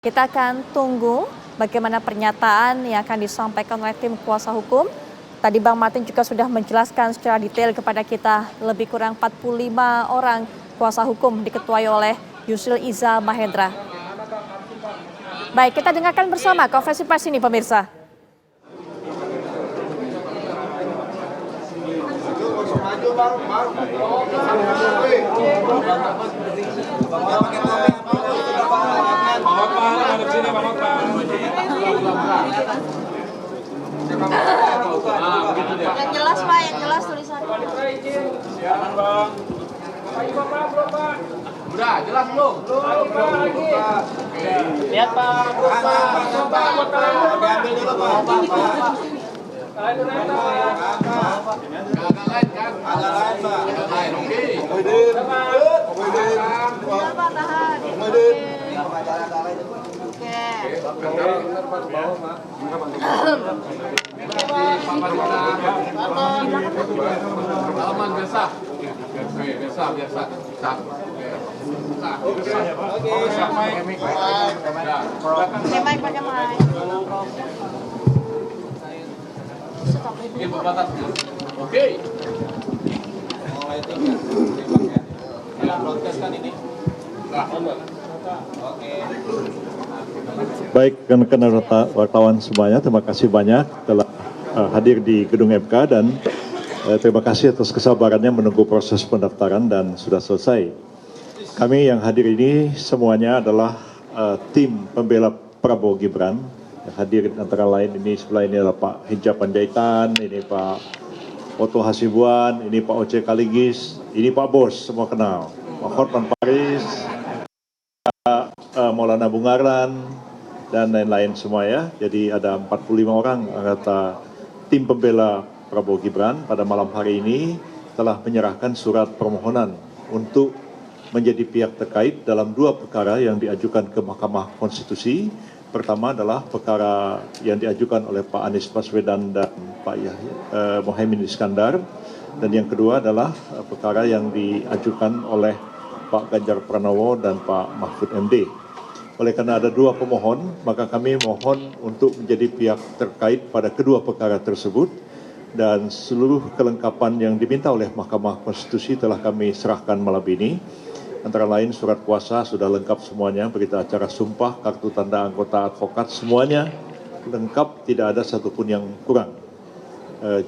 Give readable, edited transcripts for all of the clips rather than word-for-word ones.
Kita akan tunggu bagaimana pernyataan yang akan disampaikan oleh tim kuasa hukum. Tadi Bang Martin juga sudah menjelaskan secara detail kepada kita lebih kurang 45 orang kuasa hukum diketuai oleh Yusril Iza Mahendra. Baik, kita dengarkan bersama konferensi pers ini pemirsa. Yang jelas Pak, yang jelas tulisannya. Udah, jelas belum? Lihat Pak. Diambil dulu Pak. Agak lain kan? Agak lain Pak. Agak lain, oke. Bentar Pak, tahan. Salaman biasa. Biasa. Pakai mic, pakai mic. Oke. Baik, rekan-rekan wartawan semuanya, terima kasih banyak telah hadir di gedung MK dan terima kasih atas kesabarannya menunggu proses pendaftaran dan sudah selesai. Kami yang hadir ini semuanya adalah tim pembela Prabowo Gibran. Yang hadir antara lain ini sebelah ini adalah Pak Hinca Panjaitan, ini Pak Oto Hasibuan, ini Pak Oce Kaligis, ini Pak Bos, semua kenal. Pak Hotman Paris, Maulana Bungaran, dan lain-lain semua ya. Jadi ada 45 orang anggota tim pembela Prabowo Gibran pada malam hari ini telah menyerahkan surat permohonan untuk menjadi pihak terkait dalam dua perkara yang diajukan ke Mahkamah Konstitusi. Pertama adalah perkara yang diajukan oleh Pak Anies Baswedan dan Pak Mohaimin Iskandar. Dan yang kedua adalah perkara yang diajukan oleh Pak Ganjar Pranowo dan Pak Mahfud MD. Oleh karena ada dua pemohon, maka kami mohon untuk menjadi pihak terkait pada kedua perkara tersebut. Dan seluruh kelengkapan yang diminta oleh Mahkamah Konstitusi telah kami serahkan malam ini. Antara lain surat kuasa sudah lengkap semuanya, berita acara sumpah, kartu tanda anggota advokat, semuanya lengkap, tidak ada satupun yang kurang.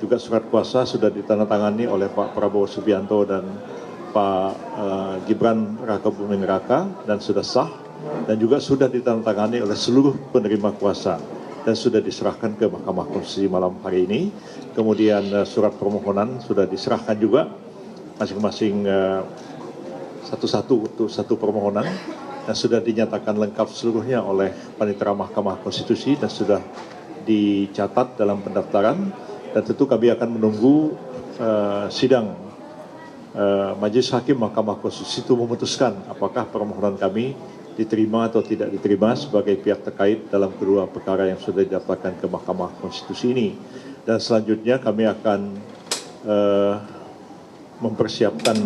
Juga surat kuasa sudah ditandatangani oleh Pak Prabowo Subianto dan Pak Gibran Raka Buming Raka dan sudah sah, dan juga sudah ditandatangani oleh seluruh penerima kuasa dan sudah diserahkan ke Mahkamah Konstitusi malam hari ini. Kemudian surat permohonan sudah diserahkan juga masing-masing satu-satu untuk satu permohonan dan sudah dinyatakan lengkap seluruhnya oleh Panitera Mahkamah Konstitusi dan sudah dicatat dalam pendaftaran. Dan tentu kami akan menunggu sidang Majelis Hakim Mahkamah Konstitusi itu memutuskan apakah permohonan kami diterima atau tidak diterima sebagai pihak terkait dalam kedua perkara yang sudah didaftarkan ke Mahkamah Konstitusi ini. Dan selanjutnya kami akan mempersiapkan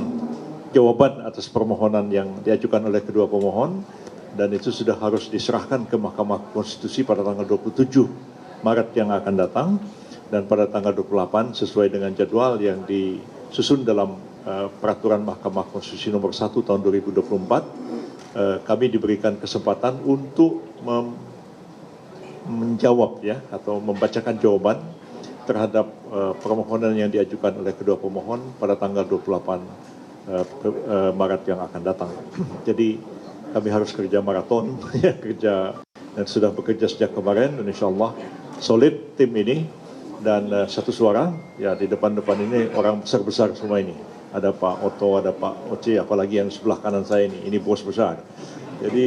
jawaban atas permohonan yang diajukan oleh kedua pemohon, dan itu sudah harus diserahkan ke Mahkamah Konstitusi pada tanggal 27 Maret yang akan datang, dan pada tanggal 28 sesuai dengan jadwal yang disusun dalam peraturan Mahkamah Konstitusi nomor 1 tahun 2024, kami diberikan kesempatan untuk menjawab ya atau membacakan jawaban terhadap permohonan yang diajukan oleh kedua pemohon pada tanggal 28 Maret yang akan datang. Jadi kami harus kerja maraton, ya, kerja dan sudah bekerja sejak kemarin. Dan insya Allah solid tim ini dan satu suara. Ya di depan-depan ini orang besar-besar semua ini. Ada Pak Oto, ada Pak Oce, apalagi yang sebelah kanan saya ini bos besar. Jadi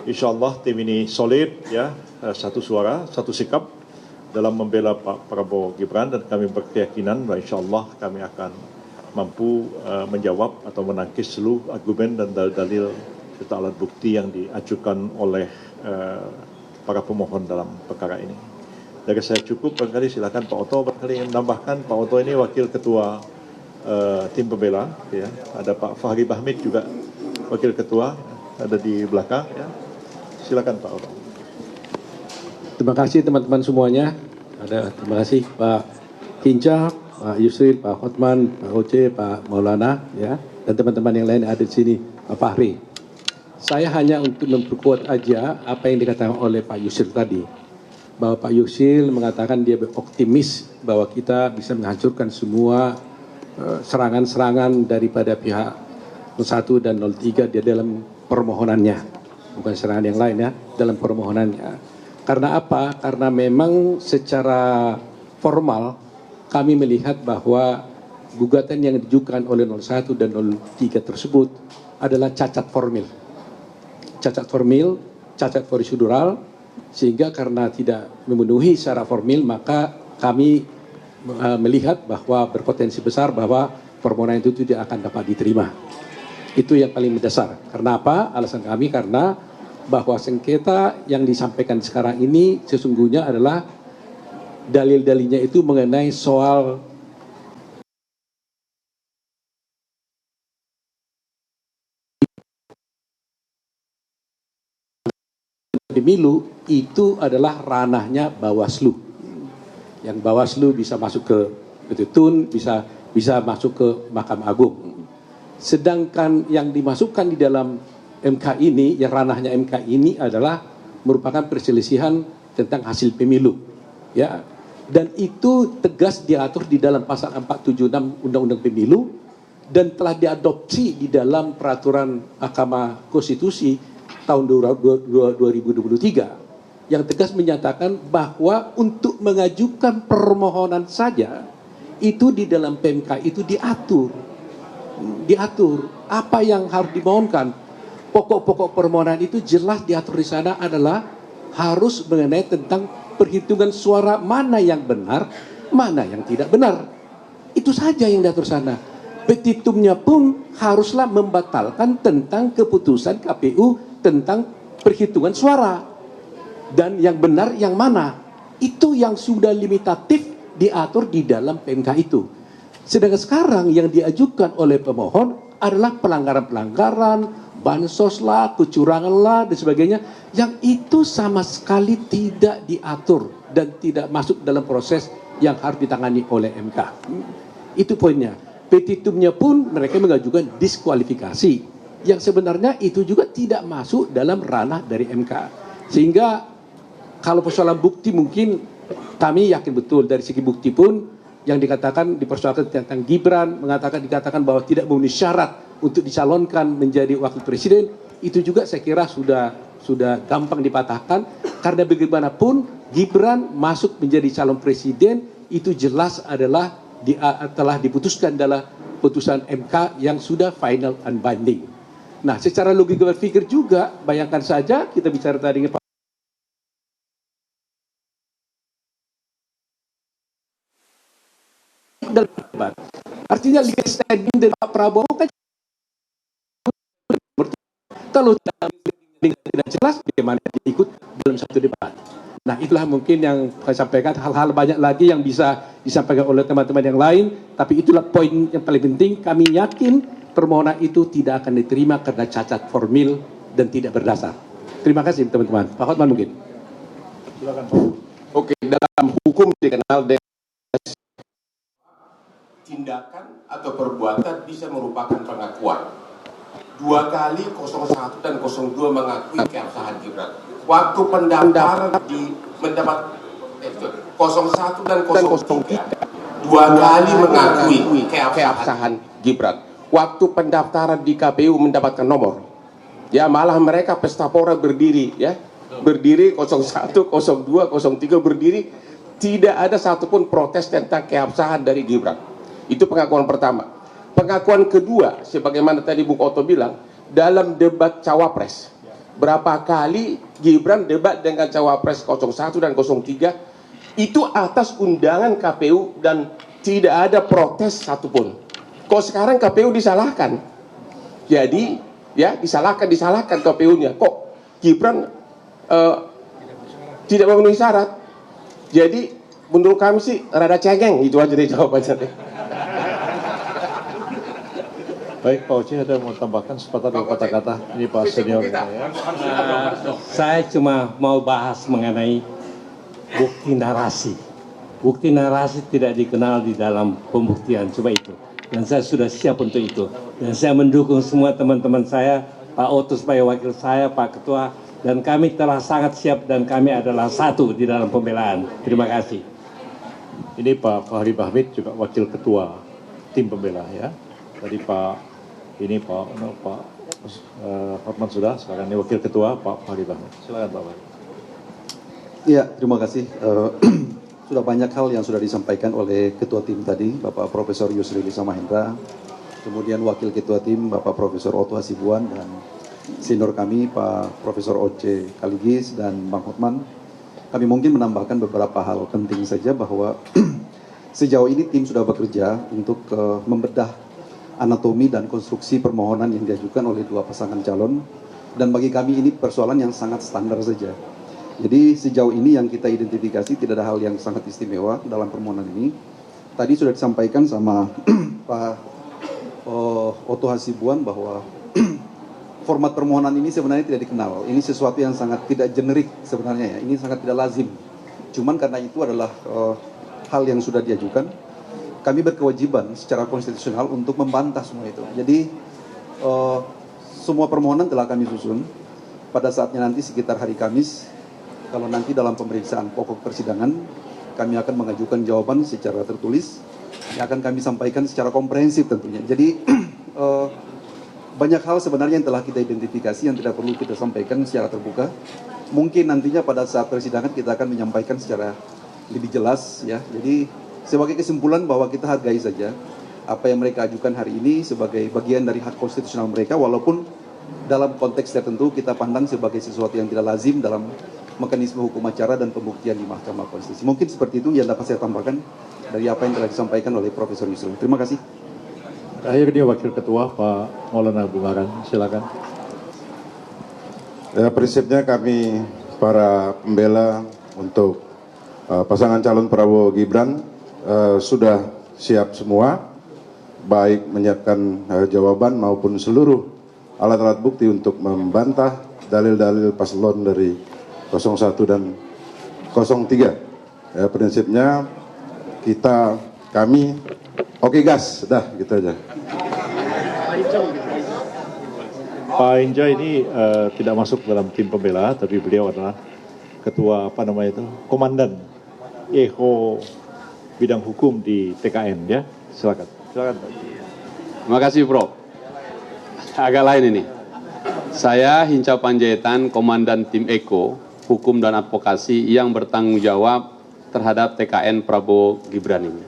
insya Allah tim ini solid, ya, satu suara, satu sikap dalam membela Pak Prabowo Gibran, dan kami berkeyakinan bahwa insya Allah kami akan mampu menjawab atau menangkis seluruh argumen dan dalil serta alat bukti yang diajukan oleh para pemohon dalam perkara ini. Dari saya cukup, barangkali silakan Pak Oto barangkali ingin menambahkan. Pak Oto ini wakil ketua tim pembela, ya. Ada Pak Fahri Bahmid juga wakil ketua. ada di belakang. Ya. Silakan Pak Otto. Terima kasih teman-teman semuanya. Terima kasih Pak Hinca, Pak Yusril, Pak Hotman, Pak Oce, Pak Maulana, ya, dan teman-teman yang lain ada di sini, Pak Fahri. Saya hanya untuk memperkuat aja apa yang dikatakan oleh Pak Yusril tadi, bahwa Pak Yusril mengatakan dia optimis bahwa kita bisa menghancurkan semua serangan-serangan daripada pihak 01 dan 03 di dalam permohonannya, bukan serangan yang lain ya, dalam permohonannya. Karena apa? Karena memang secara formal kami melihat bahwa gugatan yang diajukan oleh 01 dan 03 tersebut adalah cacat formil. Cacat formil, cacat prosedural, sehingga karena tidak memenuhi secara formil maka kami melihat bahwa berpotensi besar bahwa permohonan itu tidak akan dapat diterima. Itu yang paling mendasar. Karena apa? Alasan kami karena bahwa sengketa yang disampaikan sekarang ini sesungguhnya adalah dalil-dalilnya itu mengenai soal pemilu itu adalah ranahnya Bawaslu. Yang Bawaslu bisa masuk ke Petun, bisa masuk ke Mahkamah Agung. Sedangkan yang dimasukkan di dalam MK ini, yang ranahnya MK ini adalah merupakan perselisihan tentang hasil pemilu, ya. Dan itu tegas diatur di dalam pasal 476 Undang-Undang Pemilu dan telah diadopsi di dalam peraturan Mahkamah Konstitusi tahun 2023 yang tegas menyatakan bahwa untuk mengajukan permohonan saja itu di dalam PMK itu diatur apa yang harus dimohonkan. Pokok-pokok permohonan itu jelas diatur di sana adalah harus mengenai tentang perhitungan suara mana yang benar, mana yang tidak benar. Itu saja yang diatur sana. Petitumnya pun haruslah membatalkan tentang keputusan KPU tentang perhitungan suara. Dan yang benar yang mana. Itu yang sudah limitatif diatur di dalam PMK itu. Sedangkan sekarang yang diajukan oleh pemohon adalah pelanggaran-pelanggaran, bansos lah, kecurangan lah, dan sebagainya, yang itu sama sekali tidak diatur dan tidak masuk dalam proses yang harus ditangani oleh MK. Itu poinnya. Petitumnya pun mereka mengajukan diskualifikasi, yang sebenarnya itu juga tidak masuk dalam ranah dari MK. Sehingga kalau persoalan bukti mungkin kami yakin betul dari segi bukti pun yang dikatakan dipersoalkan tentang Gibran, dikatakan bahwa tidak memenuhi syarat untuk dicalonkan menjadi wakil presiden, itu juga saya kira sudah gampang dipatahkan karena bagaimanapun Gibran masuk menjadi calon presiden itu jelas adalah telah diputuskan dalam putusan MK yang sudah final and binding. Nah, secara logika berpikir juga bayangkan saja kita bicara tadi dengan Pak artinya legal standing dari Pak Prabowo kan kalau tidak jelas bagaimana diikut dalam satu debat. Nah, itulah mungkin yang saya sampaikan. Hal-hal banyak lagi yang bisa disampaikan oleh teman-teman yang lain, tapi itulah poin yang paling penting. Kami yakin permohonan itu tidak akan diterima karena cacat formil dan tidak berdasar. Terima kasih teman-teman. Pak Hotman mungkin. Silakan Pak. Oke, dalam hukum dikenal dengan tindakan atau perbuatan bisa merupakan pengakuan. 2 kali 01 dan 02 mengakui keabsahan Gibran. Waktu pendaftaran mendapat 01 dan 03 2 kali mengakui keabsahan Gibran. Waktu pendaftaran di KPU mendapatkan nomor. Ya, malah mereka pesta pora berdiri, ya. Berdiri 01, 02, 03 berdiri, tidak ada satupun protes tentang keabsahan dari Gibran. Itu pengakuan pertama. Pengakuan kedua, sebagaimana tadi Bung Otto bilang, dalam debat cawapres, berapa kali Gibran debat dengan cawapres 01 dan 03, itu atas undangan KPU dan tidak ada protes satupun. Kok sekarang KPU disalahkan? Jadi, ya disalahkan KPU-nya. Kok Gibran tidak memenuhi syarat? Jadi, menurut kami sih rada cengeng, itu aja deh jawabannya. Baik, Pak Oce ada mau tambahkan sepatah dua kata-kata. Ini Pak senior kita ya. Saya cuma mau bahas mengenai bukti narasi. Bukti narasi tidak dikenal di dalam pembuktian, coba itu. Dan saya sudah siap untuk itu. Dan saya mendukung semua teman-teman saya, Pak Oto sebagai wakil saya, Pak Ketua, dan kami telah sangat siap dan kami adalah satu di dalam pembelaan. Terima kasih. Ini Pak Fahri Bahmid juga wakil ketua tim pembela ya. Tadi Pak Hotman sudah, sekarang ini wakil ketua Pak Fahri Bahmid. Silakan Pak Fahri. Iya, terima kasih. Sudah banyak hal yang sudah disampaikan oleh ketua tim tadi, Bapak Profesor Yusril Iza Mahendra, kemudian wakil ketua tim Bapak Profesor Otto Hasibuan, dan senior kami Pak Profesor Oce Kaligis dan Bang Hotman. Kami mungkin menambahkan beberapa hal penting saja bahwa sejauh ini tim sudah bekerja untuk membedah anatomi dan konstruksi permohonan yang diajukan oleh dua pasangan calon, dan bagi kami ini persoalan yang sangat standar saja. Jadi sejauh ini yang kita identifikasi tidak ada hal yang sangat istimewa dalam permohonan ini. Tadi sudah disampaikan sama Pak Otto Hasibuan bahwa format permohonan ini sebenarnya tidak dikenal. Ini sesuatu yang sangat tidak generik sebenarnya ya. Ini sangat tidak lazim. Cuman karena itu adalah hal yang sudah diajukan, kami berkewajiban secara konstitusional untuk membantah semua itu. Jadi semua permohonan telah kami susun. Pada saatnya nanti sekitar hari Kamis, kalau nanti dalam pemeriksaan pokok persidangan, kami akan mengajukan jawaban secara tertulis yang akan kami sampaikan secara komprehensif tentunya. Jadi banyak hal sebenarnya yang telah kita identifikasi yang tidak perlu kita sampaikan secara terbuka. Mungkin nantinya pada saat persidangan kita akan menyampaikan secara lebih jelas ya. Jadi sebagai kesimpulan bahwa kita hargai saja apa yang mereka ajukan hari ini sebagai bagian dari hak konstitusional mereka, walaupun dalam konteks tertentu kita pandang sebagai sesuatu yang tidak lazim dalam mekanisme hukum acara dan pembuktian di Mahkamah Konstitusi. Mungkin seperti itu yang dapat saya tambahkan dari apa yang telah disampaikan oleh Profesor Yusril. Terima kasih. Terakhir dia wakil ketua Pak Maulana Bumaran, silakan. Ya, prinsipnya kami para pembela untuk pasangan calon Prabowo Gibran sudah siap semua, baik menyiapkan jawaban maupun seluruh alat-alat bukti untuk membantah dalil-dalil paslon dari 01 dan 03. Ya, prinsipnya kami oke gas, dah gitu aja. Pak Inja ini tidak masuk dalam tim pembela, tapi beliau adalah ketua komandan EHO bidang hukum di TKN ya. Silakan. Silakan. Terima kasih, Prof. Agak lain ini. Saya Hinca Panjaitan, komandan tim EKO Hukum dan Advokasi yang bertanggung jawab terhadap TKN Prabowo Gibran ini.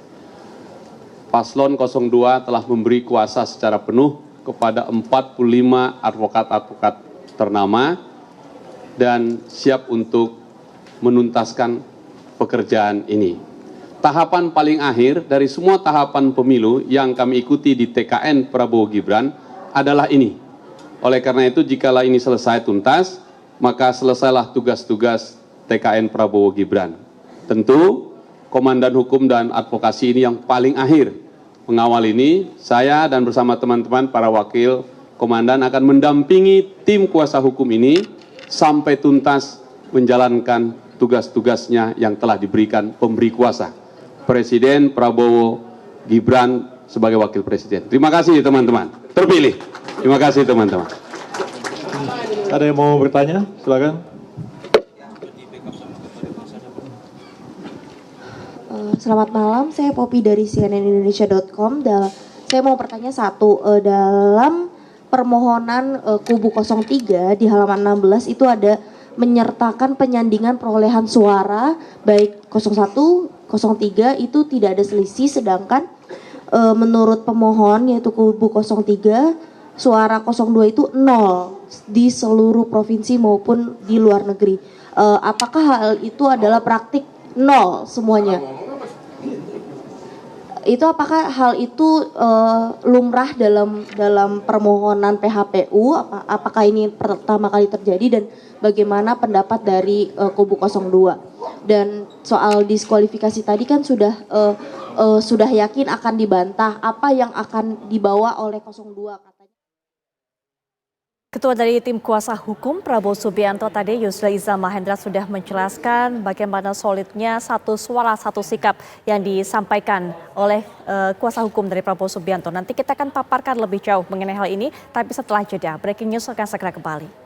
Paslon 02 telah memberi kuasa secara penuh kepada 45 advokat-advokat ternama dan siap untuk menuntaskan pekerjaan ini. Tahapan paling akhir dari semua tahapan pemilu yang kami ikuti di TKN Prabowo Gibran adalah ini. Oleh karena itu, jikalau ini selesai tuntas, maka selesailah tugas-tugas TKN Prabowo Gibran. Tentu, Komandan Hukum dan Advokasi ini yang paling akhir mengawal ini. Saya dan bersama teman-teman para wakil komandan akan mendampingi tim kuasa hukum ini sampai tuntas menjalankan tugas-tugasnya yang telah diberikan pemberi kuasa, Presiden Prabowo Gibran sebagai wakil presiden. Terima kasih teman-teman, terpilih. Terima kasih teman-teman. Ada yang mau bertanya? Silakan. Selamat malam, saya Poppy dari cnnindonesia.com. Saya mau bertanya satu, dalam permohonan kubu 03 di halaman 16 itu ada menyertakan penyandingan perolehan suara baik 01, 03 itu tidak ada selisih, sedangkan menurut pemohon yaitu kubu 03 suara 02 itu 0 di seluruh provinsi maupun di luar negeri. Apakah hal itu adalah praktik 0 semuanya? itu apakah hal itu lumrah dalam permohonan PHPU? Apakah ini pertama kali terjadi dan bagaimana pendapat dari kubu 02? Dan soal diskualifikasi tadi kan sudah yakin akan dibantah. Apa yang akan dibawa oleh 02 katanya? Ketua dari tim kuasa hukum Prabowo Subianto tadi Yusril Iza Mahendra sudah menjelaskan bagaimana solidnya satu suara satu sikap yang disampaikan oleh kuasa hukum dari Prabowo Subianto. Nanti kita akan paparkan lebih jauh mengenai hal ini, tapi setelah jeda. Breaking News akan segera kembali.